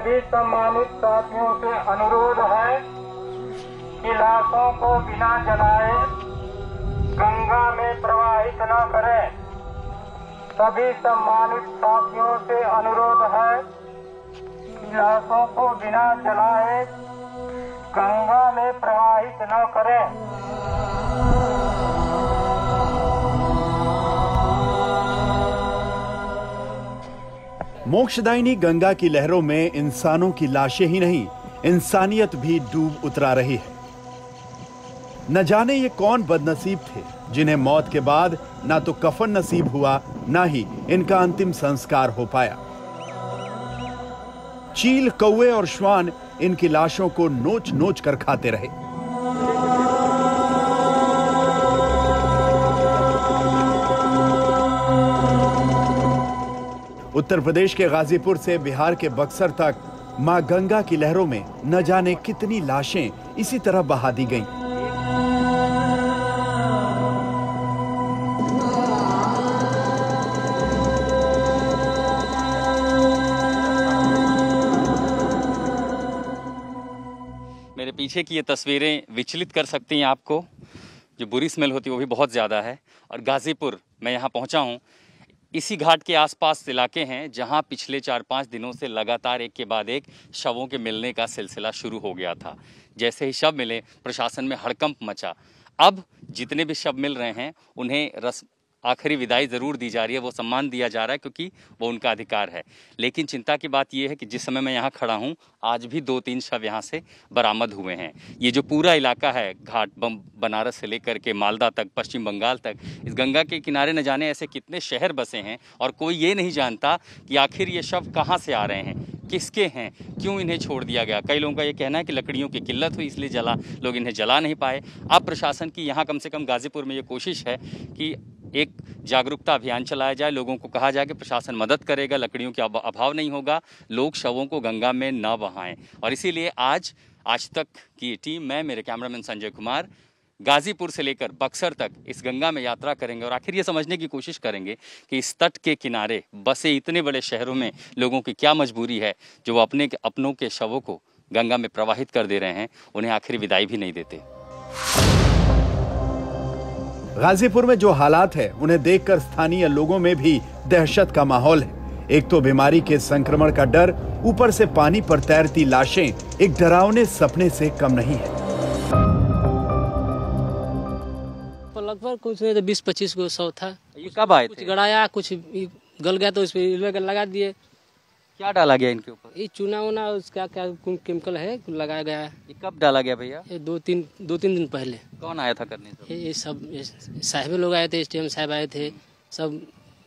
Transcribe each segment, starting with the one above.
सभी सम्मानित साथियों से अनुरोध है कि लाशों को बिना जलाए गंगा में प्रवाहित न करें। सभी सम्मानित साथियों से अनुरोध है कि लाशों को बिना जलाए गंगा में प्रवाहित न करें। मोक्षदायिनी गंगा की लहरों में इंसानों की लाशें ही नहीं, इंसानियत भी डूब उतरा रही है। न जाने ये कौन बदनसीब थे जिन्हें मौत के बाद ना तो कफन नसीब हुआ, ना ही इनका अंतिम संस्कार हो पाया। चील, कौवे और श्वान इनकी लाशों को नोच नोच कर खाते रहे। उत्तर प्रदेश के गाजीपुर से बिहार के बक्सर तक मां गंगा की लहरों में न जाने कितनी लाशें इसी तरह बहा दी गईं। मेरे पीछे की ये तस्वीरें विचलित कर सकती हैं आपको। जो बुरी स्मेल होती है वो भी बहुत ज़्यादा है। और गाजीपुर मैं यहाँ पहुँचा हूँ, इसी घाट के आसपास इलाके हैं जहां पिछले 4-5 दिनों से लगातार एक के बाद एक शवों के मिलने का सिलसिला शुरू हो गया था। जैसे ही शव मिले, प्रशासन में हड़कंप मचा। अब जितने भी शव मिल रहे हैं उन्हें आखिरी विदाई ज़रूर दी जा रही है, वो सम्मान दिया जा रहा है क्योंकि वो उनका अधिकार है। लेकिन चिंता की बात यह है कि जिस समय मैं यहाँ खड़ा हूँ, आज भी 2-3 शव यहाँ से बरामद हुए हैं। ये जो पूरा इलाका है, घाट बनारस से लेकर के मालदा तक, पश्चिम बंगाल तक, इस गंगा के किनारे न जाने ऐसे कितने शहर बसे हैं और कोई ये नहीं जानता कि आखिर ये शव कहाँ से आ रहे हैं, किसके हैं, क्यों इन्हें छोड़ दिया गया। कई लोगों का ये कहना है कि लकड़ियों की किल्लत हुई इसलिए लोग इन्हें जला नहीं पाए। अब प्रशासन की यहाँ कम से कम गाजीपुर में ये कोशिश है कि एक जागरूकता अभियान चलाया जाए, लोगों को कहा जाए कि प्रशासन मदद करेगा, लकड़ियों के अभाव नहीं होगा, लोग शवों को गंगा में न बहाएं। और इसीलिए आज तक की टीम, मैं, मेरे कैमरामैन संजय कुमार, गाजीपुर से लेकर बक्सर तक इस गंगा में यात्रा करेंगे और आखिर ये समझने की कोशिश करेंगे कि इस तट के किनारे बसे इतने बड़े शहरों में लोगों की क्या मजबूरी है जो वो अपनों के शवों को गंगा में प्रवाहित कर दे रहे हैं, उन्हें आखिरी विदाई भी नहीं देते। गाजीपुर में जो हालात है उन्हें देखकर स्थानीय लोगों में भी दहशत का माहौल है। एक तो बीमारी के संक्रमण का डर, ऊपर से पानी पर तैरती लाशें एक डरावने सपने से कम नहीं है। लगभग कुछ नहीं तो 20-25 को शव था। ये कब आए थे? कुछ गड़ाया, कुछ गल गया तो इस पे लगा दिए। क्या डाला गया इनके ऊपर? ये चूना वूना उसका क्या केमिकल है लगाया गया है। ये कब डाला गया भैया? ये 2-3 दिन पहले। कौन आया था करने? ये सब साहिब लोग आए थे, STM साहब आए थे, सब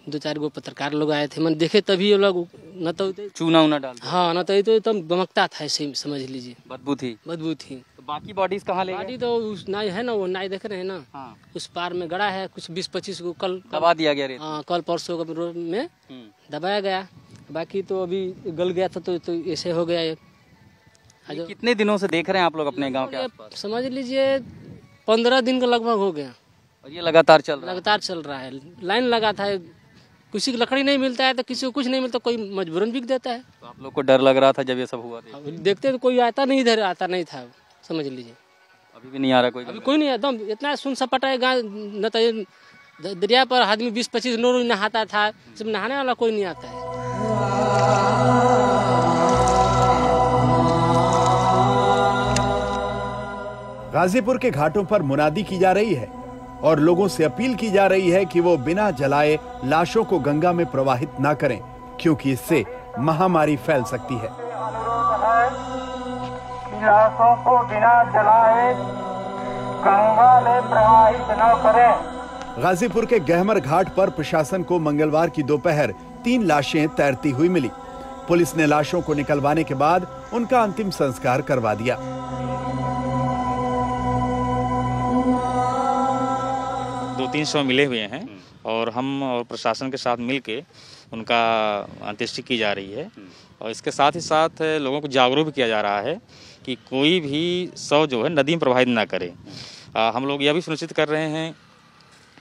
2-4 गो पत्रकार लोग आए थे। मैंने देखे तभी ये लोग न तो चूना उना डाल। हाँ, न तो ये तो एकदम बमकता था, ऐसे समझ लीजिए। बदबू थी। तो बाकी बॉडीज कहाँ ले गए? बॉडी तो उस नाई है ना, वो नाई देख रहे हैं ना। हाँ। उस पार में गड़ा है, कुछ 20-25 को कल दबा दिया गया। हाँ, कल परसों में दबाया गया। बाकी तो अभी गल गया था तो ऐसे हो गया। ये कितने दिनों से देख रहे हैं आप लोग अपने गांव के आसपास? समझ लीजिए 15 दिन का लगभग हो गया। और ये लगातार चल रहा है। लाइन लगा था, किसी की लकड़ी नहीं मिलता है तो किसी को कुछ नहीं मिलता, कोई मजबूरन बिक देता है। तो आप लोग को डर लग रहा था जब ये सब हुआ? देखते तो कोई आता नहीं था, समझ लीजिए। अभी भी नहीं आ रहा कोई? अभी कोई नहीं, एकदम इतना सुन सपाटा है गाँव। न तो दरिया पर आदमी 20-25 नोर नहाता था, सब नहाने वाला कोई नहीं आता है। गाजीपुर के घाटों पर मुनादी की जा रही है और लोगों से अपील की जा रही है कि वो बिना जलाए लाशों को गंगा में प्रवाहित ना करें, क्योंकि इससे महामारी फैल सकती है। अनुरोध है कि लाशों को बिना जलाए गंगा में प्रवाहित न करें। गाजीपुर के गहमर घाट पर प्रशासन को मंगलवार की दोपहर 3 लाशें तैरती हुई मिली। पुलिस ने लाशों को निकलवाने के बाद उनका अंतिम संस्कार करवा दिया। 2-3 शव मिले हुए हैं और हम और प्रशासन के साथ मिलके उनका अंत्येष्टि की जा रही है। और इसके साथ ही साथ लोगों को जागरूक भी किया जा रहा है कि कोई भी शव जो है नदी में प्रवाहित ना करे। हम लोग यह भी सुनिश्चित कर रहे हैं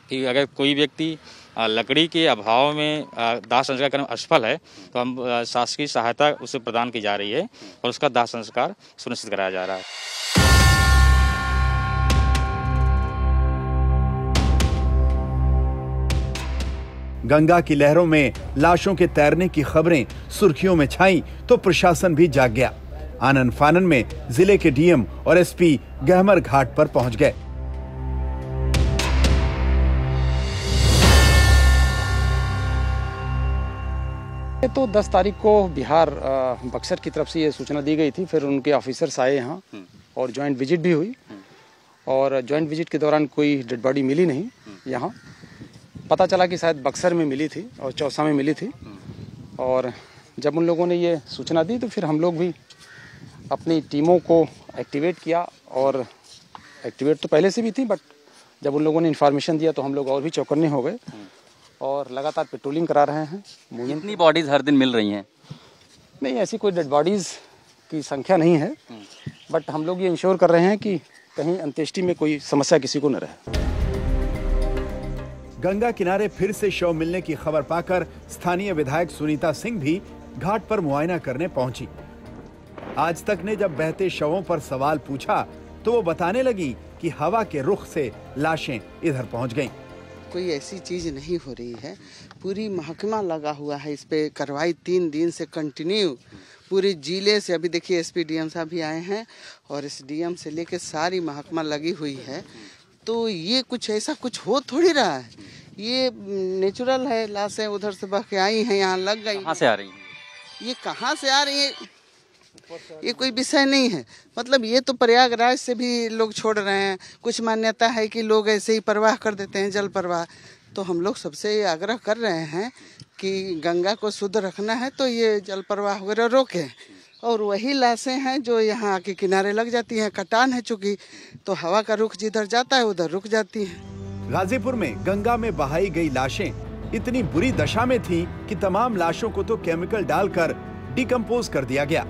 कि अगर कोई व्यक्ति लकड़ी के अभाव में दाह संस्कार करना असफल है, तो हम शासकीय सहायता उसे प्रदान की जा रही है और उसका दाह संस्कार सुनिश्चित कराया जा रहा है। गंगा की लहरों में लाशों के तैरने की खबरें सुर्खियों में छाई तो प्रशासन भी जाग गया। आनन फानन में जिले के डीएम और एसपी गहमर घाट पर पहुंच गए। तो 10 तारीख को बिहार बक्सर की तरफ से ये सूचना दी गई थी, फिर उनके ऑफिसर्स आए यहाँ और ज्वाइंट विजिट भी हुई और ज्वाइंट विजिट के दौरान कोई डेड बॉडी मिली नहीं। यहाँ पता चला कि शायद बक्सर में मिली थी और चौसा में मिली थी, और जब उन लोगों ने ये सूचना दी तो फिर हम लोग भी अपनी टीमों को एक्टिवेट किया, और एक्टिवेट तो पहले से भी थी, बट जब उन लोगों ने इन्फॉर्मेशन दिया तो हम लोग और भी चौकन्ने हो गए और लगातार पेट्रोलिंग करा रहे हैं। कितनी बॉडीज हर दिन मिल रही हैं? नहीं, ऐसी कोई डेड बॉडीज की संख्या नहीं है, बट हम लोग ये इंश्योर कर रहे हैं कि कहीं अंत्येष्टि में कोई समस्या किसी को न रहे। गंगा किनारे फिर से शव मिलने की खबर पाकर स्थानीय विधायक सुनीता सिंह भी घाट पर मुआयना करने पहुंची। आज तक ने जब बहते शवों पर सवाल पूछा तो वो बताने लगी कि हवा के रुख से लाशें इधर पहुंच गईं। कोई ऐसी चीज़ नहीं हो रही है, पूरी महकमा लगा हुआ है इस पे, कार्रवाई 3 दिन से कंटिन्यू पूरे जिले से। अभी देखिए एसपी डीएम साहब भी आए हैं और इस डीएम से लेके सारी महकमा लगी हुई है। तो ये कुछ ऐसा कुछ हो थोड़ी रहा है, ये नेचुरल है। लाशें उधर से बह के आई हैं, यहाँ लग गई। कहाँ से आ रही हैं? ये कहाँ से आ रही है ये कोई विषय नहीं है। मतलब ये तो प्रयागराज से भी लोग छोड़ रहे हैं। कुछ मान्यता है कि लोग ऐसे ही प्रवाह कर देते हैं, जल प्रवाह। तो हम लोग सबसे ये आग्रह कर रहे हैं कि गंगा को शुद्ध रखना है तो ये जल प्रवाह वगैरह रोकें। और वही लाशें हैं जो यहाँ आके किनारे लग जाती हैं, कटान है चूँकि, तो हवा का रुख जिधर जाता है उधर रुक जाती हैं। गाजीपुर में गंगा में बहाई गई लाशें इतनी बुरी दशा में थीं कि तमाम लाशों को तो केमिकल डालकर डिकम्पोज कर दिया गया।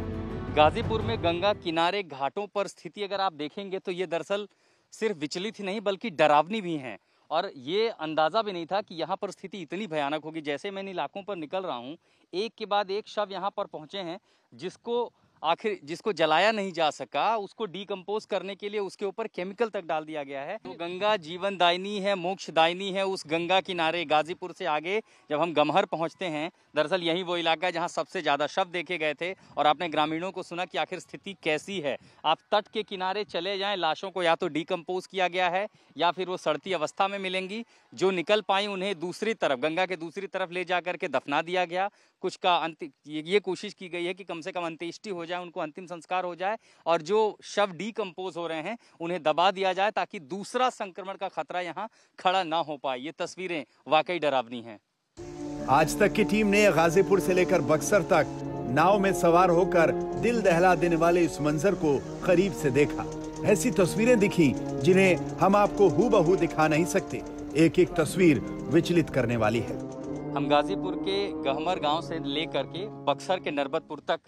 गाजीपुर में गंगा किनारे घाटों पर स्थिति अगर आप देखेंगे तो ये दरअसल सिर्फ विचलित ही नहीं बल्कि डरावनी भी है, और ये अंदाजा भी नहीं था कि यहाँ पर स्थिति इतनी भयानक होगी। जैसे मैं इन इलाकों पर निकल रहा हूँ, एक के बाद एक शव यहाँ पर पहुंचे हैं जिसको जलाया नहीं जा सका, उसको डिकम्पोज करने के लिए उसके ऊपर केमिकल तक डाल दिया गया है। तो गंगा जीवन दायिनी है, मोक्ष दायिनी है। उस गंगा किनारे गाजीपुर से आगे जब हम गमहर पहुंचते हैं, दरअसल यही वो इलाका है जहां सबसे ज्यादा शव देखे गए थे, और आपने ग्रामीणों को सुना कि आखिर स्थिति कैसी है। आप तट के किनारे चले जाएं, लाशों को या तो डिकम्पोज किया गया है या फिर वो सड़ती अवस्था में मिलेंगी। जो निकल पाई उन्हें दूसरी तरफ, गंगा के दूसरी तरफ ले जा करके दफना दिया गया। कुछ का ये कोशिश की गई है कि कम से कम अंत्येष्टि हो जाए, उनको अंतिम संस्कार हो जाए, और जो शव डिकम्पोज हो रहे हैं उन्हें दबा दिया जाए ताकि दूसरा संक्रमण का खतरा यहाँ खड़ा ना हो पाए। ये तस्वीरें वाकई डरावनी हैं। आज तक की टीम ने गाजीपुर से लेकर बक्सर तक नाव में सवार होकर दिल दहला देने वाले इस मंजर को करीब से देखा। ऐसी तस्वीरें दिखी जिन्हें हम आपको हूबहू दिखा नहीं सकते। एक एक तस्वीर विचलित करने वाली है। हम गाजीपुर के गहमर गांव से लेकर के बक्सर के नरबतपुर तक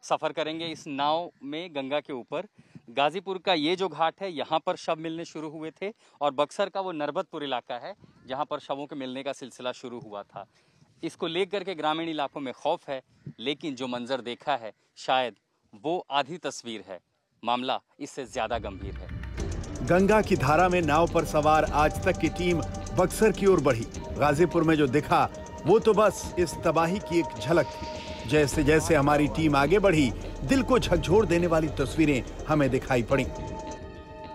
सफ़र करेंगे इस नाव में गंगा के ऊपर। गाजीपुर का ये जो घाट है यहाँ पर शव मिलने शुरू हुए थे, और बक्सर का वो नरबतपुर इलाका है जहाँ पर शवों के मिलने का सिलसिला शुरू हुआ था। इसको लेकर के ग्रामीण इलाकों में खौफ है, लेकिन जो मंजर देखा है शायद वो आधी तस्वीर है। मामला इससे ज्यादा गंभीर है। गंगा की धारा में नाव पर सवार आज तक की टीम बक्सर की ओर बढ़ी। गाजीपुर में जो दिखा वो तो बस इस तबाही की एक झलक थी। जैसे जैसे हमारी टीम आगे बढ़ी, दिल को झकझोर देने वाली तस्वीरें हमें दिखाई पड़ी।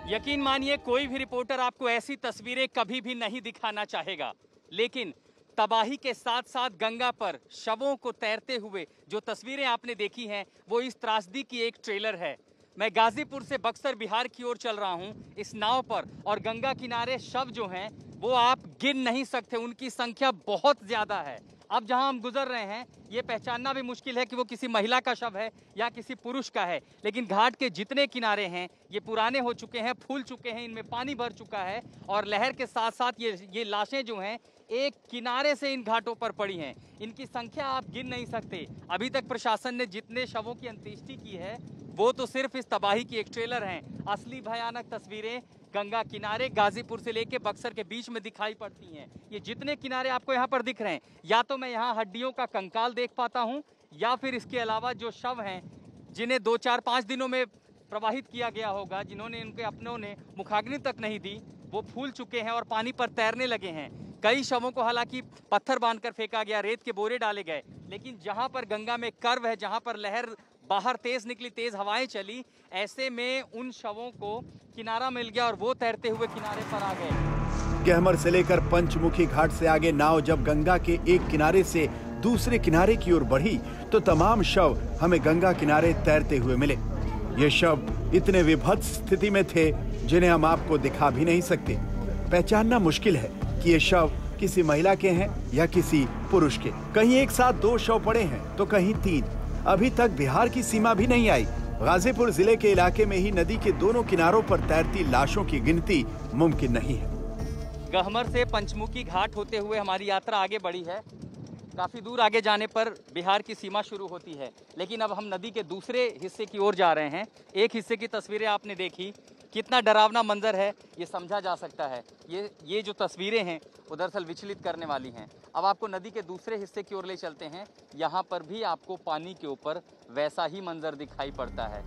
यकीन मानिए कोई भी रिपोर्टर आपको ऐसी तस्वीरें कभी भी नहीं दिखाना चाहेगा, लेकिन तबाही के साथ साथ गंगा पर शवों को तैरते हुए जो तस्वीरें आपने देखी हैं वो इस त्रासदी की एक ट्रेलर है। मैं गाजीपुर से बक्सर बिहार की ओर चल रहा हूं इस नाव पर, और गंगा किनारे शव जो हैं वो आप गिन नहीं सकते, उनकी संख्या बहुत ज्यादा है। अब जहां हम गुजर रहे हैं ये पहचानना भी मुश्किल है कि वो किसी महिला का शव है या किसी पुरुष का है, लेकिन घाट के जितने किनारे हैं ये पुराने हो चुके हैं, फूल चुके हैं, इनमें पानी भर चुका है, और लहर के साथ साथ ये लाशें जो हैं एक किनारे से इन घाटों पर पड़ी हैं। इनकी संख्या आप गिन नहीं सकते। अभी तक प्रशासन ने जितने शवों की अंत्येष्टि की है वो तो सिर्फ इस तबाही की एक ट्रेलर हैं। असली भयानक तस्वीरें गंगा किनारे गाजीपुर से लेके बक्सर के बीच में दिखाई पड़ती हैं। ये जितने किनारे आपको यहाँ पर दिख रहे हैं, या तो मैं यहाँ हड्डियों का कंकाल देख पाता हूँ, या फिर इसके अलावा जो शव हैं जिन्हें 2, 4, 5 दिनों में प्रवाहित किया गया होगा, जिन्होंने उनके अपनों ने मुखाग्नि तक नहीं दी, वो फूल चुके हैं और पानी पर तैरने लगे हैं। कई शवों को हालांकि पत्थर बांधकर फेंका गया, रेत के बोरे डाले गए, लेकिन जहां पर गंगा में कर्व है, जहां पर लहर बाहर तेज निकली, तेज हवाएं चली, ऐसे में उन शवों को किनारा मिल गया और वो तैरते हुए किनारे पर आ गए। गहमर से लेकर पंचमुखी घाट से आगे नाव जब गंगा के एक किनारे से दूसरे किनारे की ओर बढ़ी तो तमाम शव हमें गंगा किनारे तैरते हुए मिले। ये शव इतने विभत्स स्थिति में थे जिन्हें हम आपको दिखा भी नहीं सकते। पहचानना मुश्किल है कि ये शव किसी महिला के हैं या किसी पुरुष के। कहीं एक साथ 2 शव पड़े हैं तो कहीं 3। अभी तक बिहार की सीमा भी नहीं आई। गाजीपुर जिले के इलाके में ही नदी के दोनों किनारों पर तैरती लाशों की गिनती मुमकिन नहीं है। गहमर से पंचमुखी घाट होते हुए हमारी यात्रा आगे बढ़ी है। काफ़ी दूर आगे जाने पर बिहार की सीमा शुरू होती है, लेकिन अब हम नदी के दूसरे हिस्से की ओर जा रहे हैं। एक हिस्से की तस्वीरें आपने देखी, कितना डरावना मंजर है ये समझा जा सकता है। ये जो तस्वीरें हैं वो दरअसल विचलित करने वाली हैं। अब आपको नदी के दूसरे हिस्से की ओर ले चलते हैं। यहाँ पर भी आपको पानी के ऊपर वैसा ही मंजर दिखाई पड़ता है।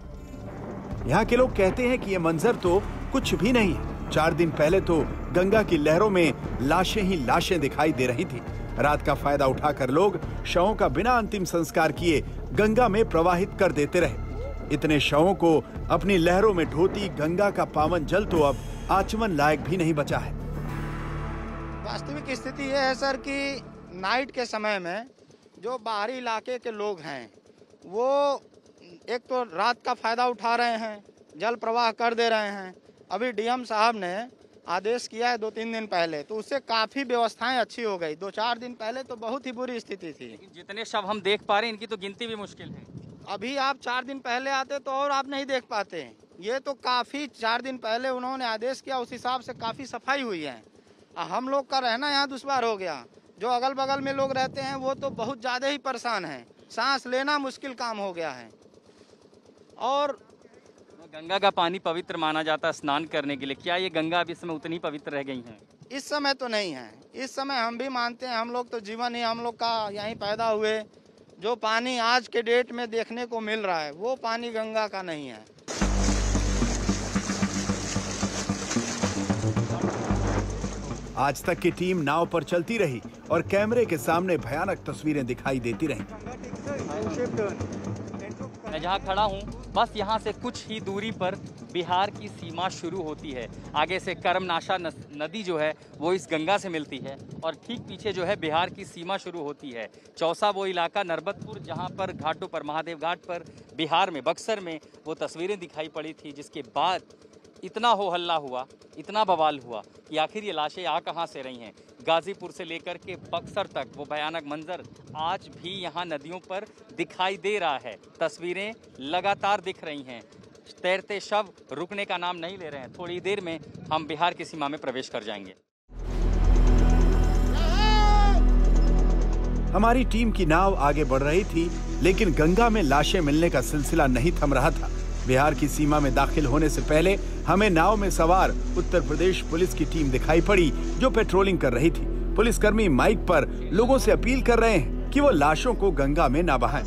यहाँ के लोग कहते हैं कि ये मंजर तो कुछ भी नहीं है। 4 दिन पहले तो गंगा की लहरों में लाशें ही लाशें दिखाई दे रही थी। रात का फायदा उठाकर लोग शवों का बिना अंतिम संस्कार किए गंगा में प्रवाहित कर देते रहे। इतने शवों को अपनी लहरों में ढोती गंगा का पावन जल तो अब आचमन लायक भी नहीं बचा है। वास्तविक स्थिति ये है सर कि नाइट के समय में जो बाहरी इलाके के लोग हैं वो एक तो रात का फायदा उठा रहे हैं, जल प्रवाह कर दे रहे हैं। अभी डीएम साहब ने आदेश किया है 2-3 दिन पहले, तो उससे काफ़ी व्यवस्थाएं अच्छी हो गई। 2-4 दिन पहले तो बहुत ही बुरी स्थिति थी। जितने शव हम देख पा रहे हैं इनकी तो गिनती भी मुश्किल है। अभी आप 4 दिन पहले आते तो और आप नहीं देख पाते। ये तो काफ़ी 4 दिन पहले उन्होंने आदेश किया, उस हिसाब से काफ़ी सफाई हुई है। हम लोग का रहना यहाँ दुश्वार हो गया। जो अगल बगल में लोग रहते हैं वो तो बहुत ज़्यादा ही परेशान हैं, सांस लेना मुश्किल काम हो गया है। और गंगा का पानी पवित्र माना जाता है स्नान करने के लिए, क्या ये गंगा अभी इस समय उतनी पवित्र रह गई हैं? इस समय तो नहीं है। इस समय हम भी मानते हैं, हम लोग तो जीवन ही हम लोग का यहीं पैदा हुए। जो पानी आज के डेट में देखने को मिल रहा है वो पानी गंगा का नहीं है। आज तक की टीम नाव पर चलती रही और कैमरे के सामने भयानक तस्वीरें दिखाई देती रहीं। मैं जहाँ खड़ा हूँ बस यहाँ से कुछ ही दूरी पर बिहार की सीमा शुरू होती है। आगे से कर्मनाशा नदी जो है वो इस गंगा से मिलती है और ठीक पीछे जो है बिहार की सीमा शुरू होती है। चौसा वो इलाका नरबतपुर जहाँ पर घाटों पर महादेव घाट पर बिहार में बक्सर में वो तस्वीरें दिखाई पड़ी थी, जिसके बाद इतना हो हल्ला हुआ, इतना बवाल हुआ कि आखिर ये लाशें आ कहाँ से रही हैं। गाजीपुर से लेकर के बक्सर तक वो भयानक मंजर आज भी यहाँ नदियों पर दिखाई दे रहा है। तस्वीरें लगातार दिख रही हैं। तैरते शव रुकने का नाम नहीं ले रहे हैं। थोड़ी देर में हम बिहार की सीमा में प्रवेश कर जाएंगे। हमारी टीम की नाव आगे बढ़ रही थी, लेकिन गंगा में लाशें मिलने का सिलसिला नहीं थम रहा था। बिहार की सीमा में दाखिल होने से पहले हमें नाव में सवार उत्तर प्रदेश पुलिस की टीम दिखाई पड़ी जो पेट्रोलिंग कर रही थी। पुलिसकर्मी माइक पर लोगों से अपील कर रहे हैं कि वो लाशों को गंगा में न बहाएं।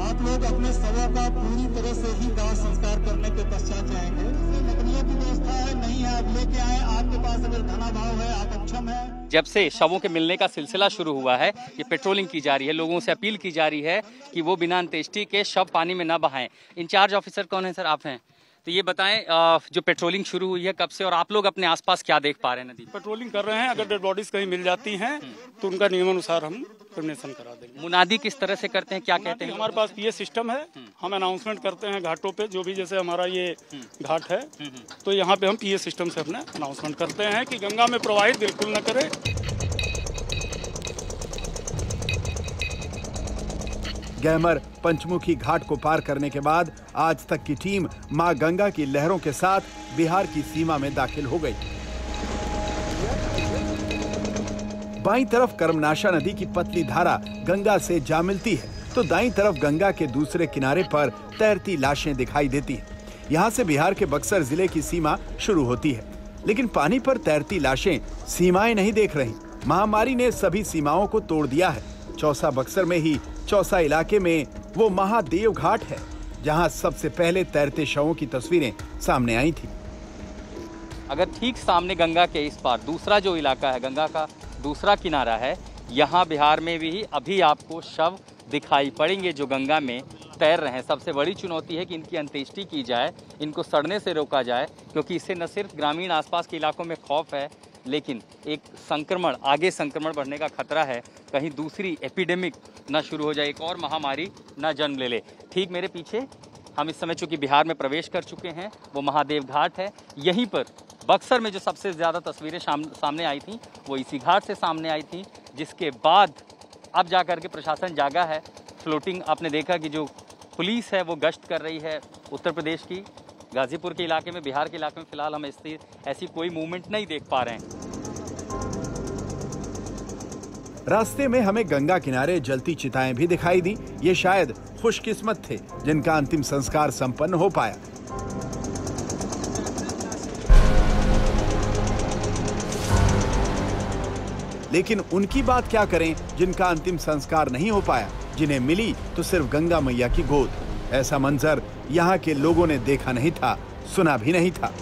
आप लोग अपने शवों का पूरी तरह से ही दाह संस्कार करने के पश्चात जाएंगे। नकलियों की व्यवस्था है, नहीं है आप लेके आए। आपके पास अगर धनाभाव है, आप अक्षम है। जब से शवों के मिलने का सिलसिला शुरू हुआ है, ये पेट्रोलिंग की जा रही है, लोगों से अपील की जा रही है कि वो बिना अंत्येष्टि के शव पानी में न बहाएं। इंचार्ज ऑफिसर कौन है सर? आप हैं, तो ये बताएं जो पेट्रोलिंग शुरू हुई है कब से और आप लोग अपने आसपास क्या देख पा रहे हैं? नदी पेट्रोलिंग कर रहे हैं। अगर डेड बॉडीज कहीं मिल जाती हैं तो उनका नियमानुसार हम टर्मिनेशन करा देंगे। मुनादी किस तरह से करते हैं, क्या कहते हैं? हमारे पास पीए सिस्टम है, हम अनाउंसमेंट करते हैं घाटों पे। जो भी जैसे हमारा ये घाट है तो यहाँ पे हम पीए सिस्टम से अपने अनाउंसमेंट करते हैं कि गंगा में प्रवाहित बिल्कुल न करे। गहमर पंचमुखी घाट को पार करने के बाद आज तक की टीम मां गंगा की लहरों के साथ बिहार की सीमा में दाखिल हो गई। बाईं तरफ कर्मनाशा नदी की पतली धारा गंगा से जा मिलती है तो दाईं तरफ गंगा के दूसरे किनारे पर तैरती लाशें दिखाई देती हैं। यहाँ से बिहार के बक्सर जिले की सीमा शुरू होती है, लेकिन पानी पर तैरती लाशें सीमाएं नहीं देख रही। महामारी ने सभी सीमाओं को तोड़ दिया है। चौसा बक्सर में ही चौसा इलाके में वो महादेव घाट है, जहाँ सबसे पहले तैरते शवों की तस्वीरें सामने आई थी। अगर ठीक सामने गंगा के इस पार दूसरा जो इलाका है, गंगा का दूसरा किनारा है, यहाँ बिहार में भी अभी आपको शव दिखाई पड़ेंगे जो गंगा में तैर रहे हैं। सबसे बड़ी चुनौती है कि इनकी अंत्येष्टि की जाए, इनको सड़ने से रोका जाए, क्योंकि इससे न सिर्फ ग्रामीण आसपास के इलाकों में खौफ है, लेकिन एक आगे संक्रमण बढ़ने का खतरा है। कहीं दूसरी एपिडेमिक ना शुरू हो जाए, एक और महामारी ना जन्म ले ले। ठीक मेरे पीछे हम इस समय चूँकि बिहार में प्रवेश कर चुके हैं, वो महादेव घाट है। यहीं पर बक्सर में जो सबसे ज़्यादा तस्वीरें सामने आई थी वो इसी घाट से सामने आई थी, जिसके बाद अब जा कर के प्रशासन जागा है। फ्लोटिंग आपने देखा कि जो पुलिस है वो गश्त कर रही है उत्तर प्रदेश की, गाजीपुर के इलाके में, बिहार के इलाके में फिलहाल हम ऐसी कोई मूवमेंट नहीं देख पा रहे हैं। रास्ते में हमें गंगा किनारे जलती चिताएं भी दिखाई दी। ये शायद खुशकिस्मत थे जिनका अंतिम संस्कार संपन्न हो पाया। लेकिन उनकी बात क्या करें जिनका अंतिम संस्कार नहीं हो पाया, जिन्हें मिली तो सिर्फ गंगा मैया की गोद। ऐसा मंजर यहाँ के लोगों ने देखा नहीं था, सुना भी नहीं था।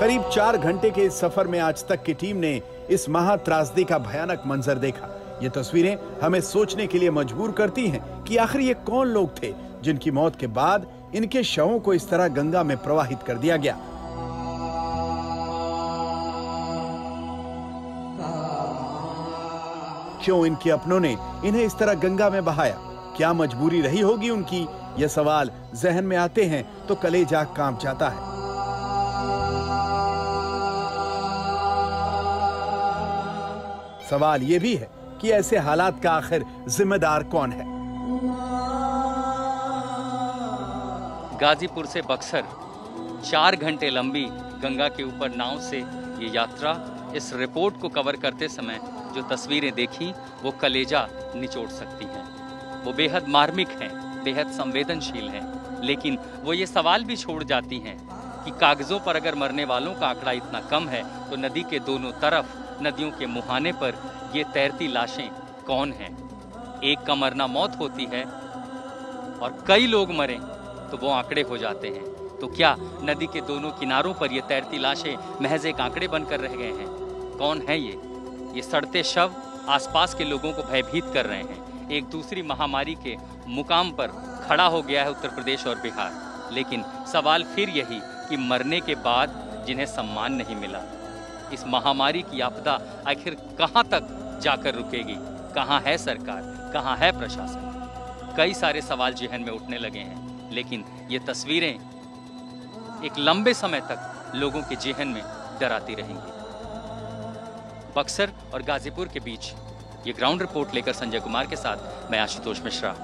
करीब 4 घंटे के इस सफर में आज तक की टीम ने इस महा त्रासदी का भयानक मंजर देखा। ये तस्वीरें हमें सोचने के लिए मजबूर करती हैं कि आखिर ये कौन लोग थे जिनकी मौत के बाद इनके शवों को इस तरह गंगा में प्रवाहित कर दिया गया। क्यों इनके अपनों ने इन्हें इस तरह गंगा में बहाया? क्या मजबूरी रही होगी उनकी? ये सवाल जहन में आते हैं तो कलेजा कांप जाता है। सवाल ये भी है कि ऐसे हालात का आखिर जिम्मेदार कौन है? गाजीपुर से बक्सर 4 घंटे लंबी गंगा के ऊपर नाव से ये यात्रा, इस रिपोर्ट को कवर करते समय जो तस्वीरें देखी वो कलेजा निचोड़ सकती हैं। वो बेहद मार्मिक हैं, बेहद संवेदनशील हैं, लेकिन वो ये सवाल भी छोड़ जाती हैं कि कागजों पर अगर मरने वालों का आंकड़ा इतना कम है तो नदी के दोनों तरफ, नदियों के मुहाने पर ये तैरती लाशें कौन हैं? एक का मरना मौत होती है और कई लोग मरें तो वो आंकड़े हो जाते हैं। तो क्या नदी के दोनों किनारों पर ये तैरती लाशें महज एक आंकड़े बनकर रह गए हैं? कौन है ये सड़ते शव आसपास के लोगों को भयभीत कर रहे हैं। एक दूसरी महामारी के मुकाम पर खड़ा हो गया है उत्तर प्रदेश और बिहार। लेकिन सवाल फिर यही कि मरने के बाद जिन्हें सम्मान नहीं मिला, इस महामारी की आपदा आखिर कहां तक जाकर रुकेगी? कहां है सरकार, कहां है प्रशासन? कई सारे सवाल जहन में उठने लगे हैं, लेकिन ये तस्वीरें एक लंबे समय तक लोगों के जहन में डराती रहेंगी। बक्सर और गाजीपुर के बीच ये ग्राउंड रिपोर्ट लेकर संजय कुमार के साथ मैं आशुतोष मिश्रा।